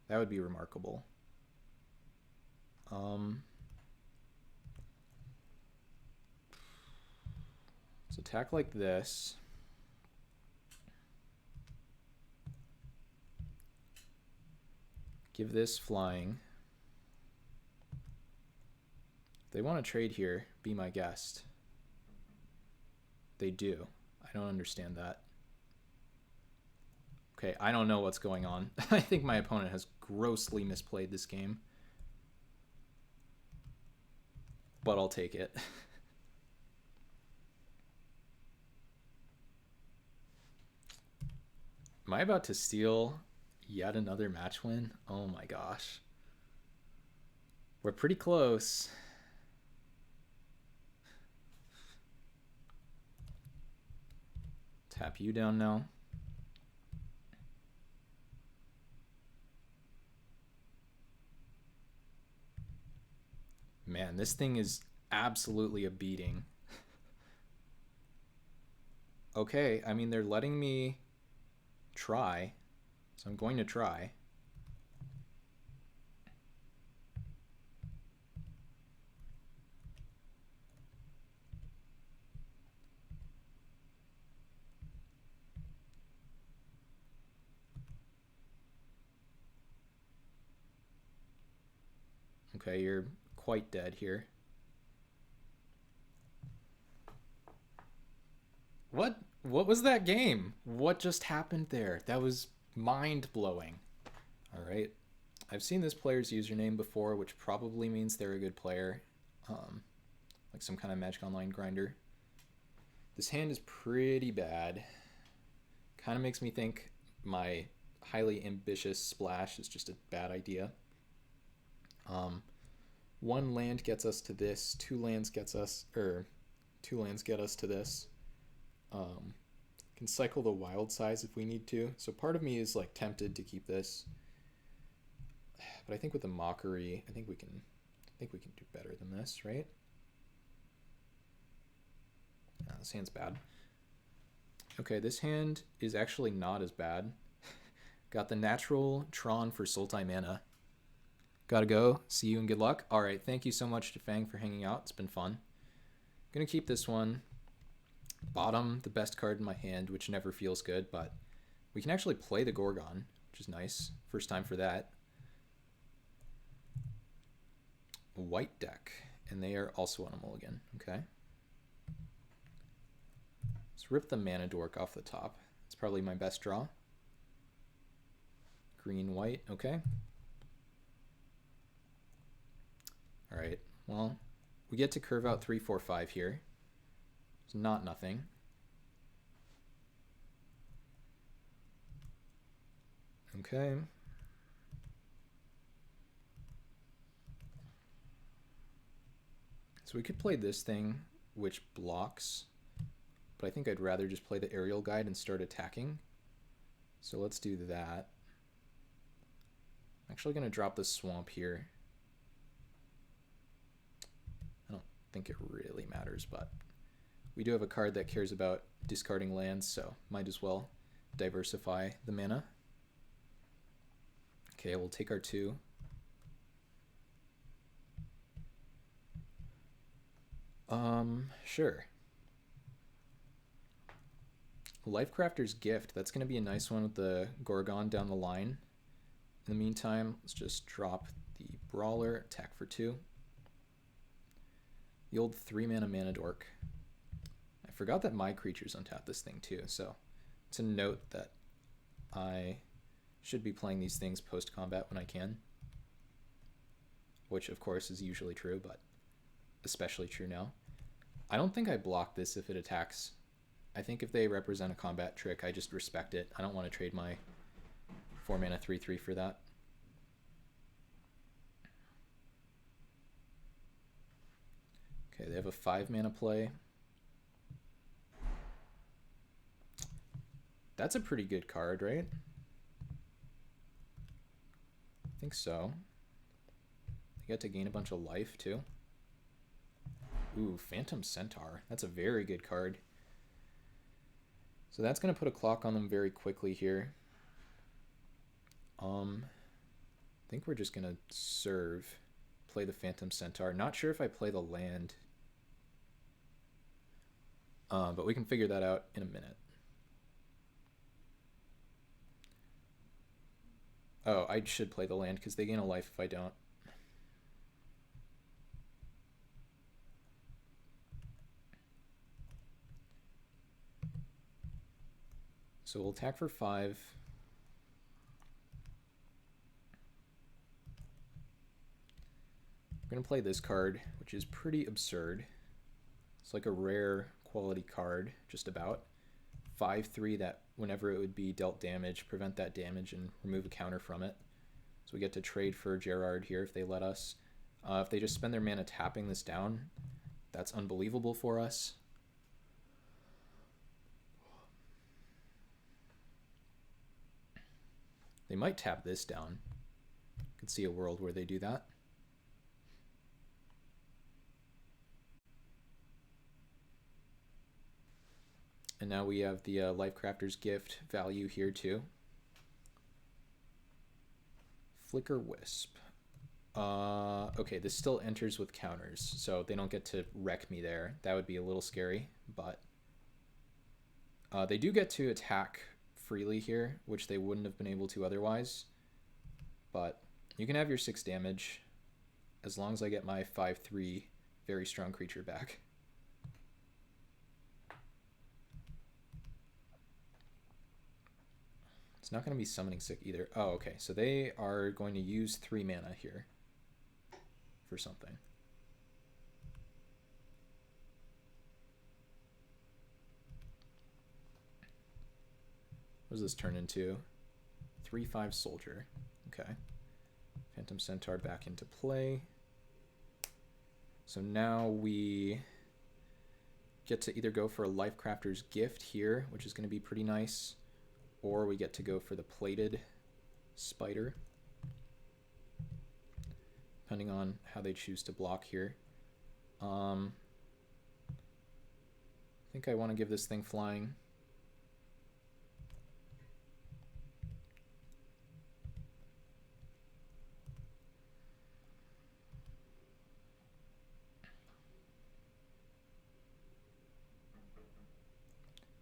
That would be remarkable. Let's attack like this. Give this flying. If they want to trade here, be my guest. They do. I don't understand that. Okay, I don't know what's going on. I think my opponent has grossly misplayed this game. but I'll take it. Am I about to steal yet another match win? Oh my gosh. We're pretty close. Tap you down now. Man, this thing is absolutely a beating. Okay, I mean, they're letting me try, so I'm going to try. Okay, you're quite dead here. What was that game? What just happened there? That was mind-blowing. All right. I've seen this player's username before, which probably means they're a good player. Like some kind of Magic Online grinder. This hand is pretty bad. Kind of makes me think my highly ambitious splash is just a bad idea. One land gets us to this. Two lands get us to this. Can cycle the wild size if we need to. So part of me is like tempted to keep this, but I think with the mockery, I think we can do better than this, right? This hand's bad. Okay, this hand is actually not as bad. Got the natural Tron for Sultai mana. Gotta go. See you and good luck. All right, thank you so much to Fang for hanging out. It's been fun. Gonna keep this one. Bottom, the best card in my hand, which never feels good, but we can actually play the Gorgon, which is nice. First time for that. White deck, and they are also on a mulligan. Okay. Let's rip the Mana Dork off the top. It's probably my best draw. Green, white, okay. All right, well, we get to curve out 3, 4, 5 here. It's not nothing. Okay. So we could play this thing, which blocks, but I think I'd rather just play the aerial guide and start attacking. So let's do that. I'm actually going to drop the swamp here. I don't think it really matters, but we do have a card that cares about discarding lands, so might as well diversify the mana. Okay, we'll take our 2. Sure. Lifecrafter's Gift. That's going to be a nice one with the Gorgon down the line. In the meantime, let's just drop the Brawler, attack for 2. The old 3-mana Mana Dork. I forgot that my creatures untap this thing too, so it's a note that I should be playing these things post-combat when I can. Which, of course, is usually true, but especially true now. I don't think I block this if it attacks. I think if they represent a combat trick, I just respect it. I don't want to trade my 4-mana 3/3 for that. Okay, they have a 5-mana play. That's a pretty good card, right? I think so. They get to gain a bunch of life, too. Ooh, Phantom Centaur. That's a very good card. So that's going to put a clock on them very quickly here. I think we're just going to serve, play the Phantom Centaur. Not sure if I play the land. But we can figure that out in a minute. Oh, I should play the land because they gain a life if I don't. So we'll attack for 5. We're going to play this card, which is pretty absurd. It's like a rare quality card, just about. 5/3 that whenever it would be dealt damage, prevent that damage and remove a counter from it. So we get to trade for Gerard here if they let us. If they just spend their mana tapping this down, that's unbelievable for us. They might tap this down. I could see a world where they do that. And now we have the Lifecrafter's Gift value here too. Flicker Wisp. Okay, this still enters with counters, so they don't get to wreck me there. That would be a little scary, but they do get to attack freely here, which they wouldn't have been able to otherwise. But you can have your 6 damage as long as I get my 5/3 very strong creature back. It's not going to be summoning sick either. Oh, okay. So they are going to use 3 mana here for something. What does this turn into? 3/5 soldier. Okay. Phantom Centaur back into play. So now we get to either go for a Lifecrafter's Gift here, which is going to be pretty nice, or we get to go for the Plated Spider, depending on how they choose to block here. I think I want to give this thing flying.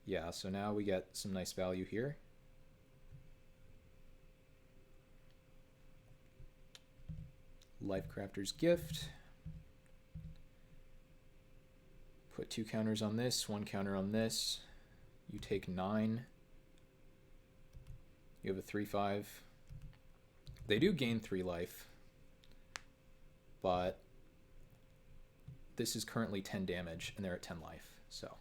Yeah, so now we get some nice value here. Lifecrafter's Gift. Put 2 counters on this, 1 counter on this. You take 9. You have a 3/5. They do gain 3 life, but this is currently 10 damage and they're at 10 life. So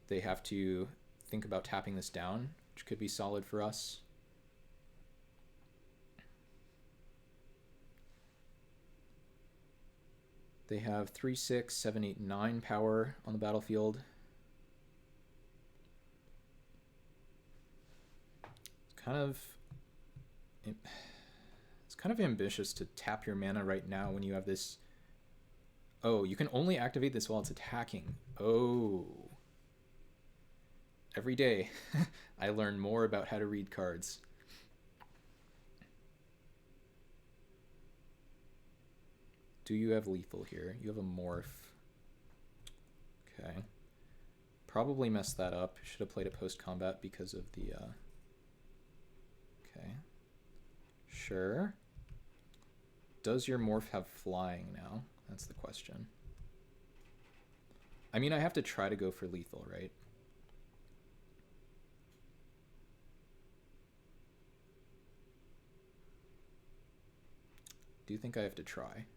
they have to think about tapping this down, which could be solid for us. They have 3, 6, 7, 8, 9 power on the battlefield. It's kind of ambitious to tap your mana right now when you have this. Oh, you can only activate this while it's attacking. Oh. Every day I learn more about how to read cards. Do you have lethal here? You have a morph. Okay. Probably messed that up. Should have played it post-combat because of the... Okay. Sure. Does your morph have flying now? That's the question. I mean, I have to try to go for lethal, right? Do you think I have to try?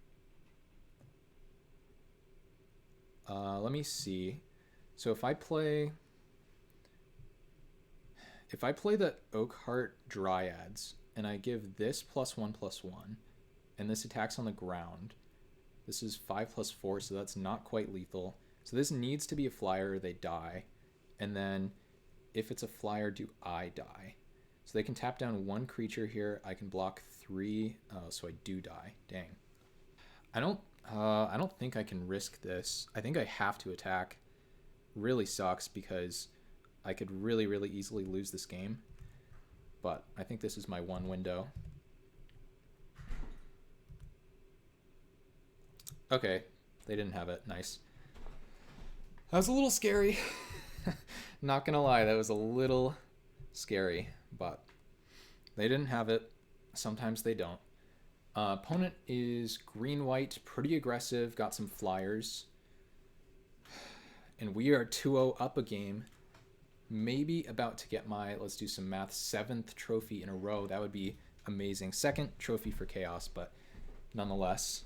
Let me see. So if I play the Oakheart Dryads and I give this +1/+1 and this attacks on the ground, this is 5/4, so that's not quite lethal. So this needs to be a flyer or they die. And then if it's a flyer, do I die? So they can tap down 1 creature here. I can block 3. Oh, so I do die. Dang. I don't think I can risk this. I think I have to attack. Really sucks because I could really, really easily lose this game. But I think this is my one window. Okay, they didn't have it. Nice. That was a little scary. Not gonna lie, that was a little scary, but they didn't have it. Sometimes they don't. Opponent is green-white, pretty aggressive, got some flyers. And we are 2-0 up a game. Maybe about to get my, let's do some math, 7th trophy in a row. That would be amazing. 2nd trophy for Chaos, but nonetheless.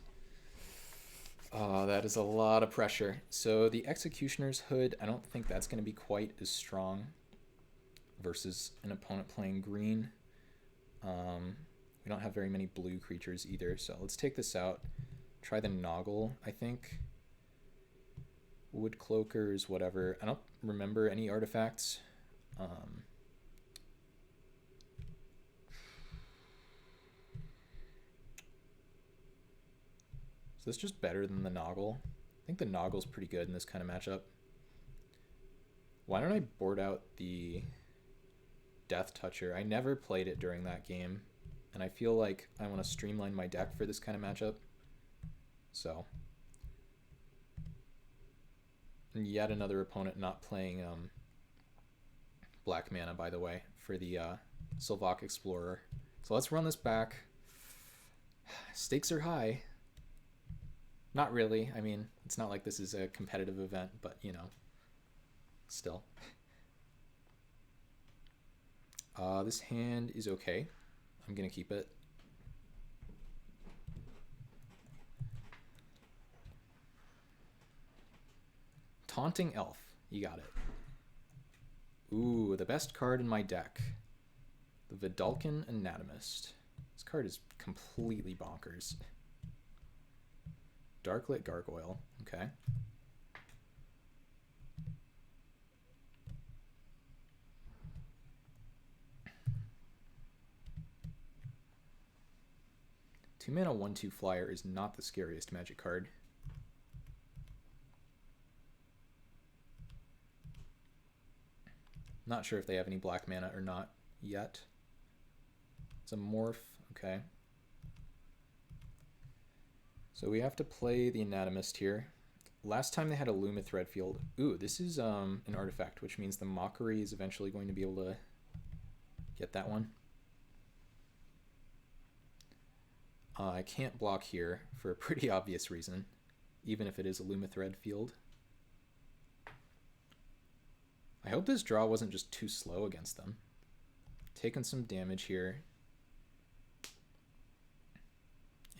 Oh, that is a lot of pressure. So the Executioner's Hood, I don't think that's going to be quite as strong versus an opponent playing green. We don't have very many blue creatures either, so let's take this out. Try the Noggle, I think. Wood Cloakers, whatever. I don't remember any artifacts. So that's just better than the Noggle. I think the Noggle's pretty good in this kind of matchup. Why don't I board out the Death Toucher? I never played it during that game, and I feel like I want to streamline my deck for this kind of matchup. So, and yet another opponent not playing black mana, by the way, for the Sylvok Explorer. So let's run this back. Stakes are high. Not really. I mean, it's not like this is a competitive event, but, you know, still. This hand is okay. I'm going to keep it. Taunting Elf. You got it. Ooh, the best card in my deck. The Vidalcan Anatomist. This card is completely bonkers. Darklit Gargoyle. Okay. Two mana 1/2 flyer is not the scariest Magic card. Not sure if they have any black mana or not yet. It's a morph. Okay. So we have to play the Anatomist here. Last time they had a Luma Threadfield. Ooh, this is an artifact, which means the Mockery is eventually going to be able to get that one. I can't block here for a pretty obvious reason, even if it is a Luma Threadfield. I hope this draw wasn't just too slow against them. Taking some damage here.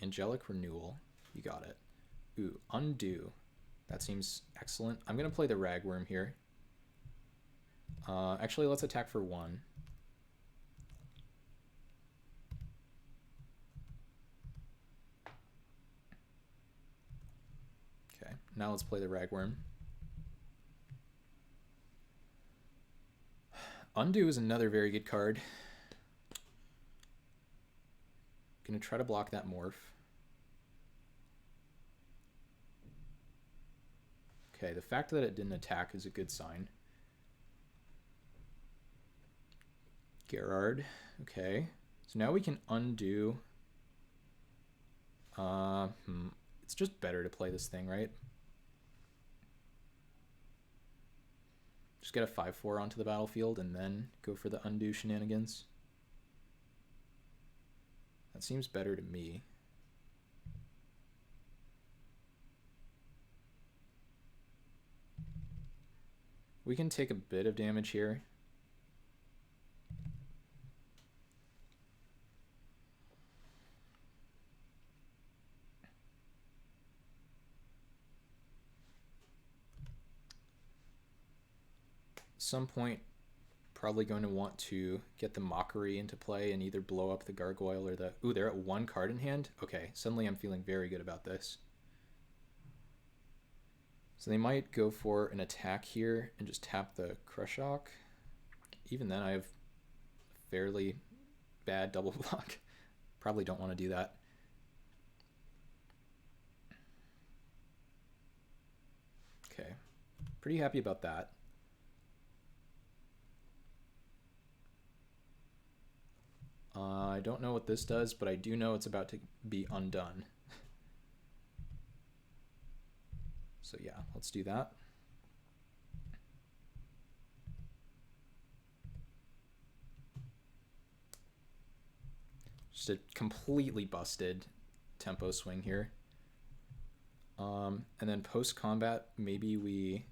Angelic Renewal. You got it. Ooh, Undo. That seems excellent. I'm going to play the Ragworm here. Actually, let's attack for 1. Okay, now let's play the Ragworm. Undo is another very good card. Gonna try to block that morph. Okay, the fact that it didn't attack is a good sign. Gerard. Okay. So now we can undo. It's just better to play this thing, right? Just get a 5/4 onto the battlefield and then go for the undo shenanigans. That seems better to me. We can take a bit of damage here. Some point, probably going to want to get the Mockery into play and either blow up the Gargoyle or the... Ooh, they're at 1 card in hand? Okay, suddenly I'm feeling very good about this. So they might go for an attack here and just tap the Crushok. Even then, I have fairly bad double block. Probably don't want to do that. Okay, pretty happy about that. I don't know what this does, but I do know it's about to be undone. So yeah, let's do that. Just a completely busted tempo swing here. And then post-combat, maybe we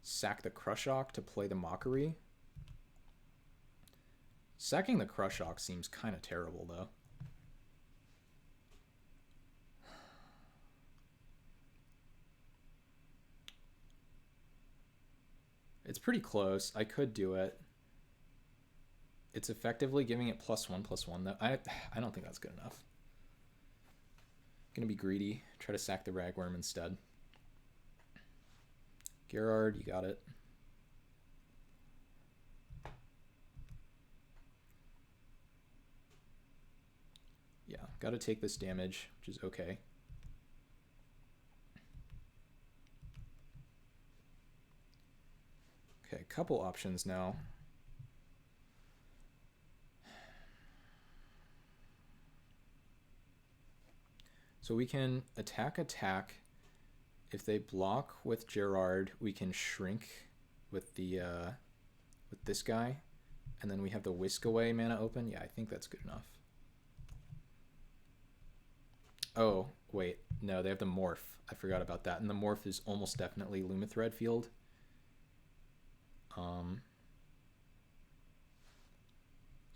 sack the Crushok to play the Mockery. Sacking the Crushok seems kind of terrible, though. It's pretty close. I could do it. It's effectively giving it +1/+1 though. I don't think that's good enough. Gonna be greedy. Try to sack the Ragworm instead. Gerard, you got it. Yeah, gotta take this damage, which is okay. Okay, couple options now. So we can attack. If they block with Gerard, we can shrink with the with this guy, and then we have the Whisk Away mana open. Yeah, I think that's good enough. Oh, wait, no, they have the Morph. I forgot about that, and the Morph is almost definitely Lumathread Field. So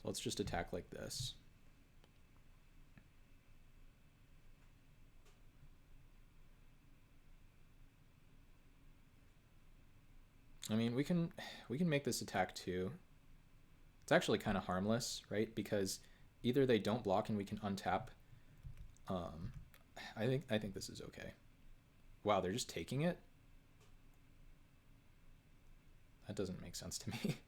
let's just attack like this. I mean, we can make this attack too. It's actually kind of harmless, right? Because either they don't block and we can untap. I think this is okay. Wow, they're just taking it? That doesn't make sense to me.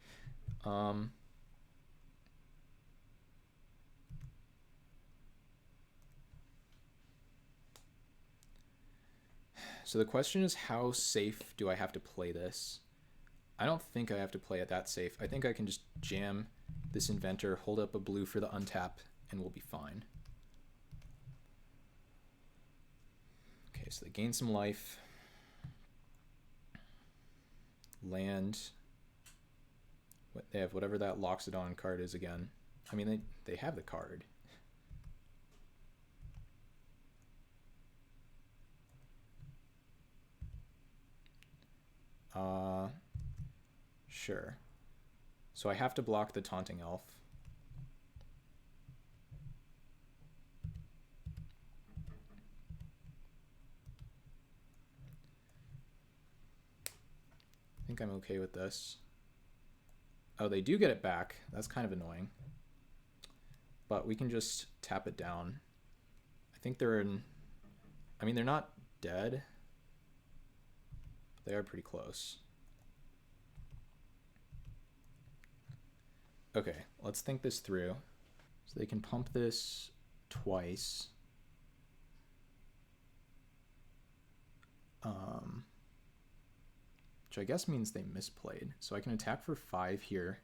So the question is, how safe do I have to play this? I don't think I have to play it that safe. I think I can just jam this Inventor, hold up a blue for the untap, and we'll be fine. Okay, so they gain some life. Land. They have whatever that Loxodon card is again. I mean, they have the card. Sure. So I have to block the Taunting Elf. I think I'm okay with this. Oh, they do get it back. That's kind of annoying. But we can just tap it down. I think they're in... I mean, they're not dead. But they are pretty close. Okay, let's think this through. So they can pump this twice. Which I guess means they misplayed. So I can attack for 5 here.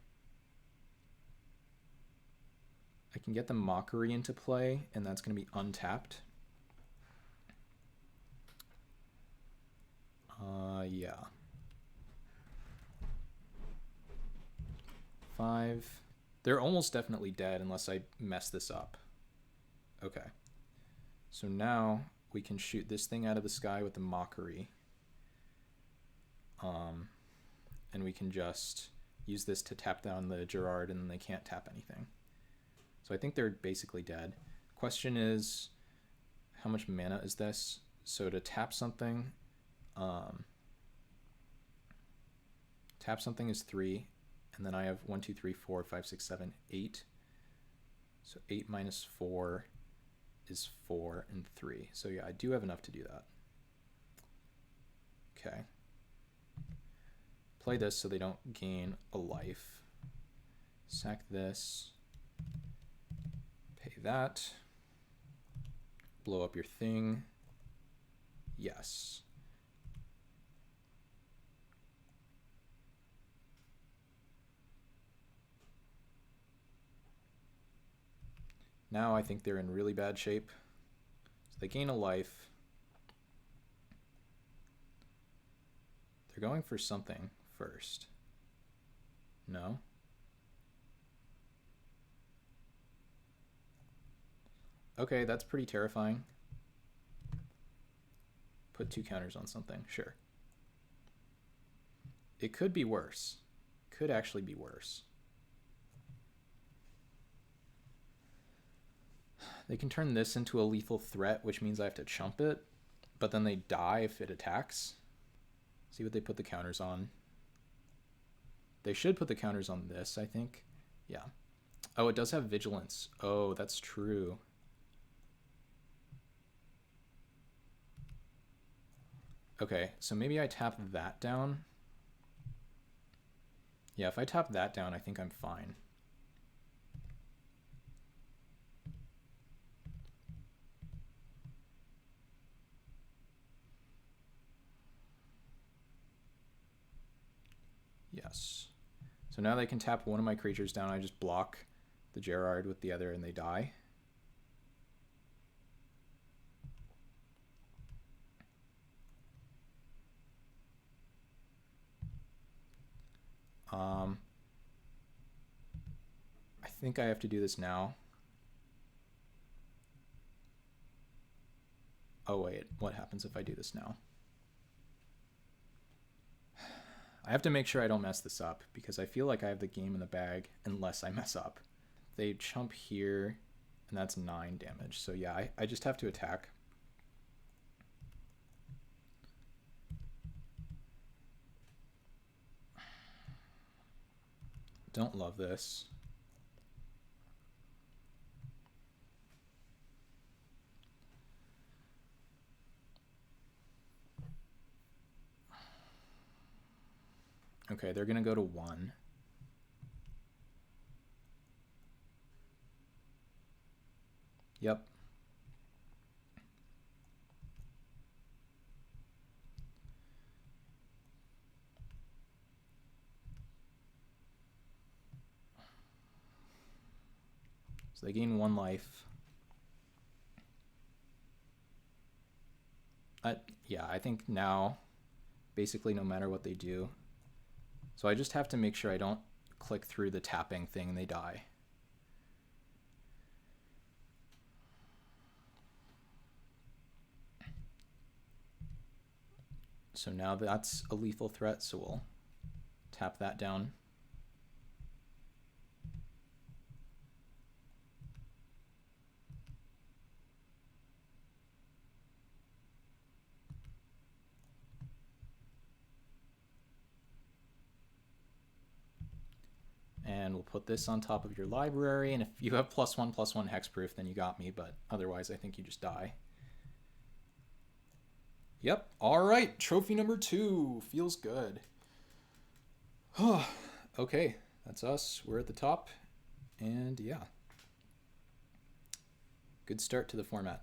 I can get the Mockery into play, and that's going to be untapped. Yeah. 5. They're almost definitely dead unless I mess this up. Okay. So now we can shoot this thing out of the sky with the Mockery. And we can just use this to tap down the Gerard, and then they can't tap anything. So I think they're basically dead. Question is, how much mana is this? So to tap something is 3, and then I have 1, 2, 3, 4, 5, 6, 7, 8. So 8 minus 4 is 4 and 3. So yeah, I do have enough to do that. Okay. Play this so they don't gain a life. Sack this. Pay that. Blow up your thing. Yes. Now I think they're in really bad shape. So they gain a life. They're going for something first. No? Okay, that's pretty terrifying. Put 2 counters on something, sure. It could be worse. Could actually be worse. They can turn this into a lethal threat, which means I have to chump it, but then they die if it attacks. See what they put the counters on. They should put the counters on this, I think. Yeah. Oh, it does have vigilance. Oh, that's true. Okay, so maybe I tap that down. Yeah, if I tap that down, I think I'm fine. Yes. So now they can tap one of my creatures down. I just block the Gerard with the other and they die. I think I have to do this now. Oh wait, what happens if I do this now? I have to make sure I don't mess this up because I feel like I have the game in the bag unless I mess up. They chump here and that's 9 damage. So yeah, I just have to attack. Don't love this. Okay, they're going to go to 1. Yep. So they gain 1 life. Yeah, I think now, basically no matter what they do. So I just have to make sure I don't click through the tapping thing and they die. So now that's a lethal threat, so we'll tap that down. And we'll put this on top of your library, and if you have +1/+1 hexproof, then you got me, but otherwise I think you just die. Yep, alright, trophy number 2. Feels good. Okay, that's us. We're at the top, and yeah. Good start to the format.